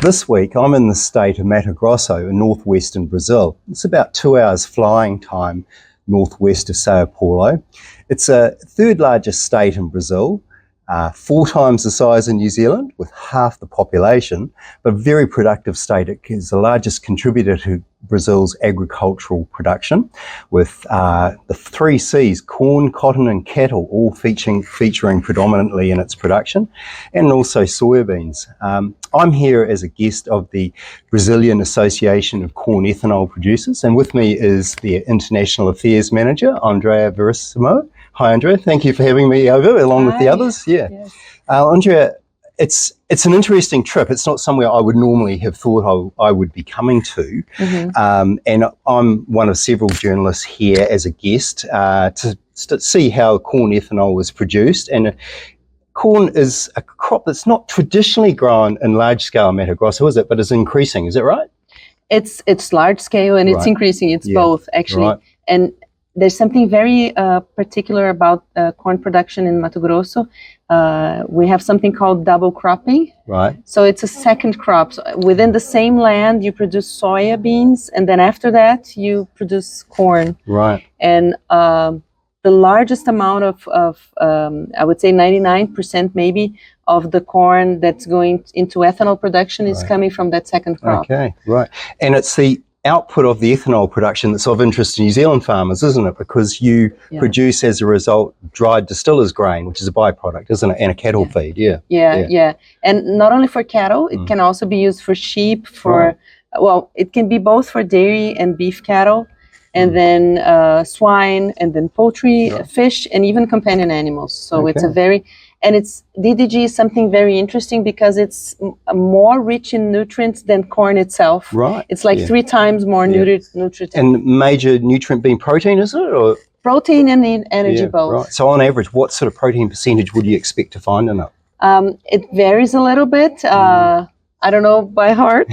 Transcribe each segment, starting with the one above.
This week, I'm in the state of Mato Grosso in northwestern Brazil. It's about 2 hours flying time northwest of Sao Paulo. It's a third largest state in Brazil, 4 times the size of New Zealand with half the population, but a very productive state. It is the largest contributor to Brazil's agricultural production, with the 3 C's, corn, cotton and cattle, all featuring predominantly in its production, and also soybeans. I'm here as a guest of the Brazilian Association of Corn Ethanol Producers, and with me is their International Affairs Manager, Andrea Verissimo. Hi, Andrea. Thank you for having me over, along with the others. Yeah. Yes. Andrea, it's an interesting trip. It's not somewhere I would normally have thought I would be coming to. Mm-hmm. And I'm one of several journalists here as a guest to see how corn ethanol is produced. And corn is a crop that's not traditionally grown in large scale in Mato Grosso, is it? But it's increasing. Is that right? It's large scale and it's increasing. It's both, actually. Right. And there's something very particular about corn production in Mato Grosso. We have something called double cropping. Right. So it's a second crop. So within the same land, you produce soya beans, and then after that, you produce corn. Right. And the largest amount of I would say 99% maybe, of the corn that's going into ethanol production is coming from that second crop. Okay, right. And it's the output of the ethanol production that's of interest to New Zealand farmers, isn't it? Because you produce, as a result, dried distiller's grain, which is a byproduct, isn't it? And a cattle feed, Yeah. And not only for cattle, it can also be used for sheep, well, it can be both for dairy and beef cattle, and then swine, and then poultry, fish, and even companion animals. So it's a very... And DDG is something very interesting because it's more rich in nutrients than corn itself. Right. It's like 3 times more nutrient. And major nutrient being protein, is it? Or? Protein and energy both. Right. So on average, what sort of protein percentage would you expect to find in it? It varies a little bit. I don't know by heart,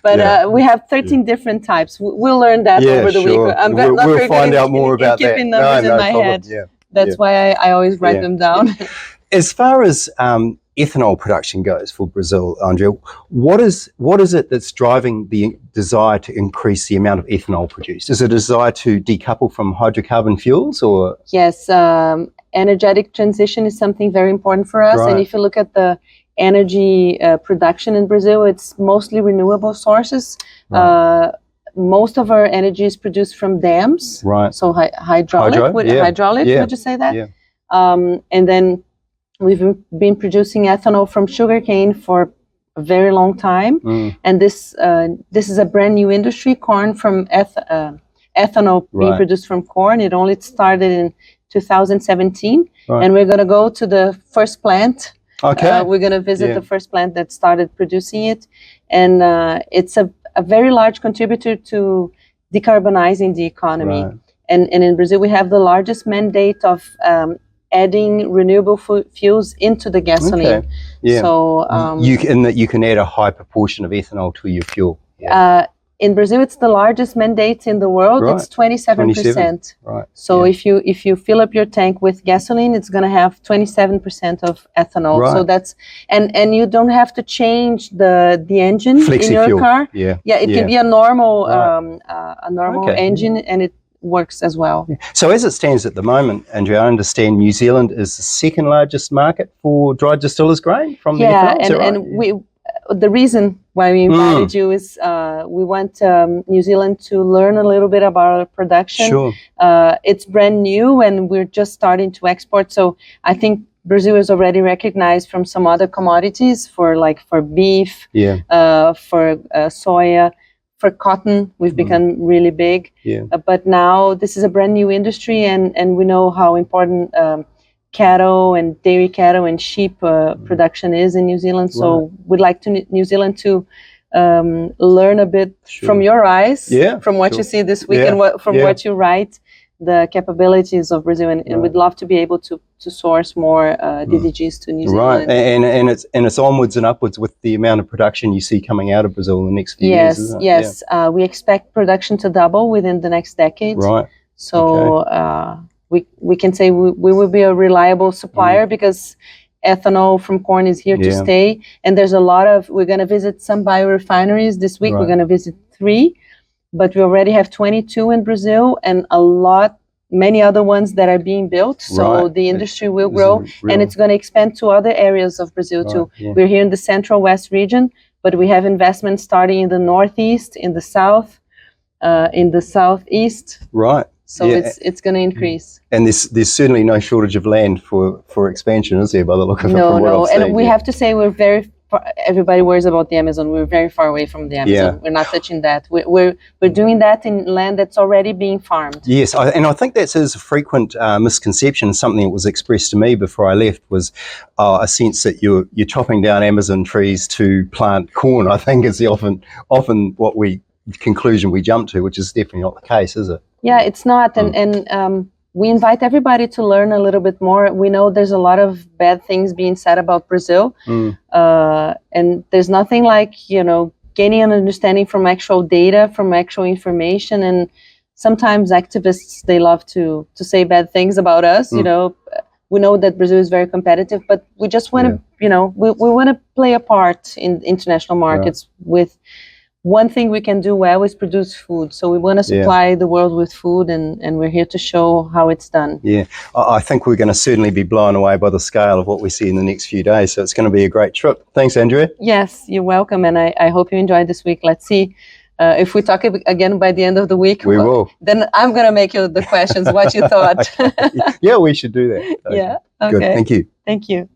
but we have 13 different types. We'll learn that over the week. We'll find out more about that. Keeping numbers in my head. Yeah. That's why I always write them down. As far as ethanol production goes for Brazil, Andrea, what is it that's driving the desire to increase the amount of ethanol produced? Is it a desire to decouple from hydrocarbon fuels, or? Yes, energetic transition is something very important for us. Right. And if you look at the energy production in Brazil, it's mostly renewable sources. Right. Most of our energy is produced from dams, right? So hydraulic, would you say that? Yeah. And then we've been producing ethanol from sugarcane for a very long time, and this is a brand new industry. Corn from ethanol being produced from corn. It only started in 2017, and we're going to go to the first plant. Okay, we're going to visit the first plant that started producing it, and it's a very large contributor to decarbonizing the economy. Right. And in Brazil, we have the largest mandate of adding renewable fuels into the gasoline. Okay. Yeah. So you can add a high proportion of ethanol to your fuel. Yeah. In Brazil, it's the largest mandate in the world. Right. It's 27%. Right. So if you fill up your tank with gasoline, it's going to have 27% of ethanol. Right. So that's and you don't have to change the engine in your car. Yeah. Yeah. It can be a normal engine, and it works as well. Yeah. So as it stands at the moment, Andrea, I understand New Zealand is the second largest market for dried distiller's grain from the ethanol. And the reason why we invited you is we want New Zealand to learn a little bit about our production. Sure. It's brand new and we're just starting to export. So I think Brazil is already recognized from some other commodities for beef, for soya, for cotton. We've become really big. Yeah. But now this is a brand new industry, and we know how important cattle and dairy cattle and sheep production is in New Zealand. So we'd like New Zealand to learn a bit from your eyes, from what you see this week and what you write, the capabilities of Brazil, and we'd love to be able to source more DDGs to New Zealand. Right, and it's onwards and upwards with the amount of production you see coming out of Brazil in the next few years, isn't it? Yes, we expect production to double within the next decade. Right. So we can say we will be a reliable supplier because ethanol from corn is here to Yeah. stay. And there's a lot of, we're going to visit some biorefineries this week. Right. We're going to visit 3, but we already have 22 in Brazil and many other ones that are being built. So Right. the industry will It's grow, real- and it's going to expand to other areas of Brazil Right, too. yeah. We're here in the Central West region, but we have investments starting in the Northeast, in the South, in the Southeast. Right. So Yeah. it's going to increase. And there's certainly no shortage of land for expansion, is there, by the look of it? No, from what no. I've seen, And we yeah. have to say we're very far, everybody worries about the Amazon. We're very far away from the Amazon. Yeah. We're not touching that. We're doing that in land that's already being farmed. Yes, and I think that's a frequent misconception. Something that was expressed to me before I left was a sense that you're chopping down Amazon trees to plant corn. I think is the often conclusion we jump to, which is definitely not the case, is it? Yeah, it's not. And we invite everybody to learn a little bit more. We know there's a lot of bad things being said about Brazil. And there's nothing like, gaining an understanding from actual data, from actual information. And sometimes activists, they love to say bad things about us. We know that Brazil is very competitive, but we just want to, we want to play a part in international markets with. One thing we can do well is produce food. So we want to supply the world with food, and we're here to show how it's done. Yeah, I think we're going to certainly be blown away by the scale of what we see in the next few days. So it's going to be a great trip. Thanks, Andrea. Yes, you're welcome. And I hope you enjoyed this week. Let's see if we talk again by the end of the week. We will. Then I'm going to make you the questions, what you thought. Yeah, we should do that. Yeah, okay. Good, thank you. Thank you.